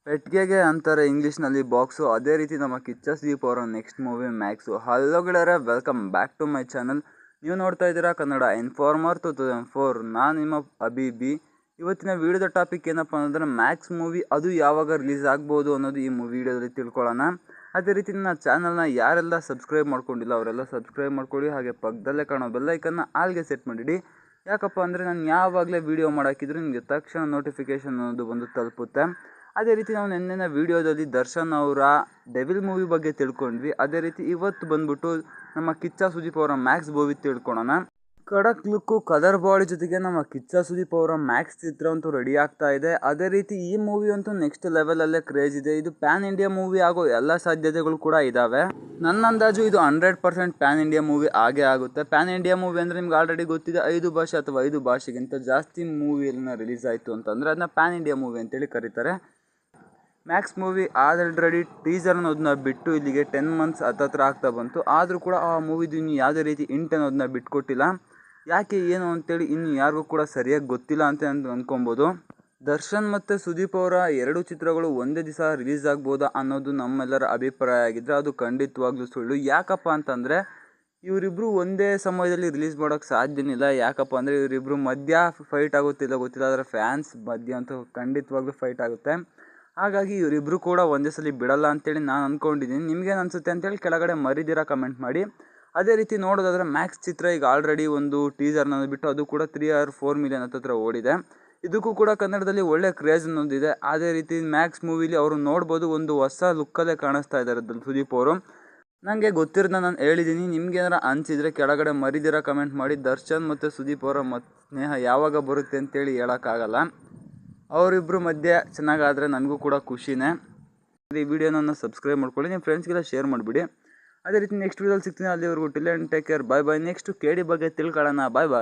ಪೆಟ್ಟಿಗೆಗೆ ಅಂತಾರೆ ಇಂಗ್ಲೀಷ್ನಲ್ಲಿ ಬಾಕ್ಸು. ಅದೇ ರೀತಿ ನಮ್ಮ ಕಿಚ್ಚ ಸುದೀಪ್ ಅವರ ನೆಕ್ಸ್ಟ್ ಮೂವಿ ಮ್ಯಾಕ್ಸು. ಹಲೋ ಗೆಳೆಯರೆ, welcome back to my channel. ನೀವು ನೋಡ್ತಾ ಇದ್ದೀರಾ ಕನ್ನಡ ಇನ್ಫಾರ್ಮರ್ 2004. ನಾನು ನಿಮ್ಮ ಅಬಿಬಿ. ಇವತ್ತಿನ ವಿಡಿಯೋದ ಟಾಪಿಕ್ ಏನಪ್ಪ ಅಂದರೆ ಮ್ಯಾಕ್ಸ್ ಮೂವಿ ಅದು ಯಾವಾಗ ರಿಲೀಸ್ ಆಗ್ಬೋದು ಅನ್ನೋದು ಈ ವಿಡಿಯೋದಲ್ಲಿ ತಿಳ್ಕೊಳ್ಳೋಣ. ಅದೇ ರೀತಿ ನನ್ನ ಚಾನಲ್ನ ಯಾರೆಲ್ಲ ಸಬ್ಸ್ಕ್ರೈಬ್ ಮಾಡ್ಕೊಂಡಿಲ್ಲ ಅವರೆಲ್ಲ ಸಬ್ಸ್ಕ್ರೈಬ್ ಮಾಡ್ಕೊಳ್ಳಿ. ಹಾಗೆ ಪಕ್ಕದಲ್ಲೇ ಕಾಣೋ ಬೆಲ್ಲೈಕನ್ನ ಆಲ್ಗೆ ಸೆಟ್ ಮಾಡಿಡಿ. ಯಾಕಪ್ಪ ಅಂದರೆ ನಾನು ಯಾವಾಗಲೇ ವೀಡಿಯೋ ಮಾಡೋಕ್ಕಿದ್ರು ನಿಮಗೆ ತಕ್ಷಣ ನೋಟಿಫಿಕೇಷನ್ ಅನ್ನೋದು ಬಂದು ತಲುಪುತ್ತೆ. ಅದೇ ರೀತಿ ನಾವು ನೆನ್ನೆನ ವೀಡಿಯೋದಲ್ಲಿ ದರ್ಶನ್ ಅವರ ಡೆವಿಲ್ ಮೂವಿ ಬಗ್ಗೆ ತಿಳ್ಕೊಂಡ್ವಿ. ಅದೇ ರೀತಿ ಇವತ್ತು ಬಂದ್ಬಿಟ್ಟು ನಮ್ಮ ಕಿಚ್ಚ ಸುದೀಪ್ ಅವರ ಮ್ಯಾಕ್ಸ್ ಮೂವಿ ತಿಳ್ಕೊಳ್ಳೋಣ. ಖಡಕ್ ಲುಕ್ಕು, ಕಲರ್ ಬಾಡಿ ಜೊತೆಗೆ ನಮ್ಮ ಕಿಚ್ಚ ಸುದೀಪ್ ಅವರ ಮ್ಯಾಕ್ಸ್ ಚಿತ್ರ ಅಂತೂ ರೆಡಿ ಆಗ್ತಾ ಇದೆ. ಅದೇ ರೀತಿ ಈ ಮೂವಿ ಅಂತೂ ನೆಕ್ಸ್ಟ್ ಲೆವೆಲಲ್ಲೇ ಕ್ರೇಜ್ ಇದೆ. ಇದು ಪ್ಯಾನ್ ಇಂಡಿಯಾ ಮೂವಿ ಆಗೋ ಎಲ್ಲ ಸಾಧ್ಯತೆಗಳು ಕೂಡ ಇದ್ದಾವೆ. ನನ್ನ ಅಂದಾಜು ಇದು 100% ಪ್ಯಾನ್ ಇಂಡಿಯಾ ಮೂವಿ ಆಗೇ ಆಗುತ್ತೆ. ಪ್ಯಾನ್ ಇಂಡಿಯಾ ಮೂವಿ ಅಂದರೆ ನಿಮ್ಗೆ ಆಲ್ರೆಡಿ ಗೊತ್ತಿದೆ, 5 ಭಾಷೆ ಅಥವಾ 5 ಭಾಷೆಗಿಂತ ಜಾಸ್ತಿ ಮೂವಿಯನ್ನ ರಿಲೀಸ್ ಆಯಿತು ಅಂತಂದರೆ ಅದನ್ನ ಪ್ಯಾನ್ ಇಂಡಿಯಾ ಮೂವಿ ಅಂತೇಳಿ ಕರೀತಾರೆ. ಮ್ಯಾಕ್ಸ್ ಮೂವಿ ಆಲ್ರೆಡಿ ಟೀಸರ್ ಅನ್ನೋದನ್ನ ಬಿಟ್ಟು ಇಲ್ಲಿಗೆ 10 months ಹತ್ತತ್ರ ಆಗ್ತಾ ಬಂತು. ಆದರೂ ಕೂಡ ಆ ಮೂವಿದು ಇನ್ನು ಯಾವುದೇ ರೀತಿ ಇಂಟ್ ಅನ್ನೋದನ್ನ ಬಿಟ್ಕೊಟ್ಟಿಲ್ಲ. ಯಾಕೆ ಏನು ಅಂತೇಳಿ ಇನ್ನು ಯಾರಿಗೂ ಕೂಡ ಸರಿಯಾಗಿ ಗೊತ್ತಿಲ್ಲ ಅಂತ ಅಂದ್ಕೊಬೋದು. ದರ್ಶನ್ ಮತ್ತು ಸುದೀಪ್ ಅವರ 2 ಚಿತ್ರಗಳು ಒಂದೇ ದಿವಸ ರಿಲೀಸ್ ಆಗ್ಬೋದಾ ಅನ್ನೋದು ನಮ್ಮೆಲ್ಲರ ಅಭಿಪ್ರಾಯ ಆಗಿದ್ದರೆ ಅದು ಖಂಡಿತವಾಗ್ಲೂ ಸುಳ್ಳು. ಯಾಕಪ್ಪ ಅಂತಂದರೆ ಇವರಿಬ್ಬರು ಒಂದೇ ಸಮಯದಲ್ಲಿ ರಿಲೀಸ್ ಮಾಡೋಕ್ಕೆ ಸಾಧ್ಯನಿಲ್ಲ. ಯಾಕಪ್ಪ ಅಂದರೆ ಇವರಿಬ್ಬರು ಮಧ್ಯ ಫೈಟ್ ಆಗುತ್ತಿಲ್ಲ ಗೊತ್ತಿಲ್ಲ, ಆದರೆ ಫ್ಯಾನ್ಸ್ ಮಧ್ಯ ಅಂತೂ ಖಂಡಿತವಾಗ್ಲೂ ಫೈಟ್ ಆಗುತ್ತೆ. ಹಾಗಾಗಿ ಇವರಿಬ್ಬರು ಕೂಡ ಒಂದೇ ಸಲ ಬಿಡಲ್ಲ ಅಂತೇಳಿ ನಾನು ಅಂದ್ಕೊಂಡಿದ್ದೀನಿ. ನಿಮಗೇನು ಅನಿಸುತ್ತೆ ಅಂತೇಳಿ ಕೆಳಗಡೆ ಮರಿದಿರ ಕಮೆಂಟ್ ಮಾಡಿ. ಅದೇ ರೀತಿ ನೋಡೋದಾದರೆ ಮ್ಯಾಕ್ಸ್ ಚಿತ್ರ ಈಗ ಆಲ್ರೆಡಿ ಒಂದು ಟೀಸರ್ನ ಬಿಟ್ಟು ಅದು ಕೂಡ 3 or 4 million ಹತ್ತಿರ ಓಡಿದೆ. ಇದಕ್ಕೂ ಕೂಡ ಕನ್ನಡದಲ್ಲಿ ಒಳ್ಳೆ ಕ್ರೇಜ್ ಅನ್ನೋದಿದೆ. ಅದೇ ರೀತಿ ಮ್ಯಾಕ್ಸ್ ಮೂವಿಲಿ ಅವರು ನೋಡ್ಬೋದು, ಒಂದು ಹೊಸ ಲುಕ್ಕಲ್ಲೇ ಕಾಣಿಸ್ತಾ ಇದ್ದಾರೆ ಸುದೀಪ್ ಅವರು. ನನಗೆ ಗೊತ್ತಿರೋದನ್ನ ನಾನು ಹೇಳಿದ್ದೀನಿ. ನಿಮ್ಗೇನಾರ ಅನಿಸಿದರೆ ಕೆಳಗಡೆ ಮರಿದಿರ ಕಮೆಂಟ್ ಮಾಡಿ. ದರ್ಶನ್ ಮತ್ತು ಸುದೀಪ್ ಅವರ ಸ್ನೇಹ ಯಾವಾಗ ಬರುತ್ತೆ ಅಂತೇಳಿ ಹೇಳೋಕ್ಕಾಗಲ್ಲ. ಅವರಿಬ್ಬರು ಮಧ್ಯೆ ಚೆನ್ನಾಗಾದರೆ ನನಗೂ ಕೂಡ ಖುಷಿನೇ. ಈ ವಿಡಿಯೋನ ಸಬ್ಸ್ಕ್ರೈಬ್ ಮಾಡ್ಕೊಳ್ಳಿ, ನಿಮ್ಮ ಫ್ರೆಂಡ್ಸ್ಗೆಲ್ಲ ಶೇರ್ ಮಾಡಿಬಿಡಿ. ಅದೇ ರೀತಿ ನೆಕ್ಸ್ಟ್ ವಿಡಿಯೋದಲ್ಲಿ ಸಿಗ್ತೀನಿ. ಅಲ್ಲಿವರೆಗೂ till and take care, bye bye. Next KD ಬಗ್ಗೆ ತಿಳ್ಕೊಳ್ಳೋಣ. ಬಾಯ್ ಬಾಯ್.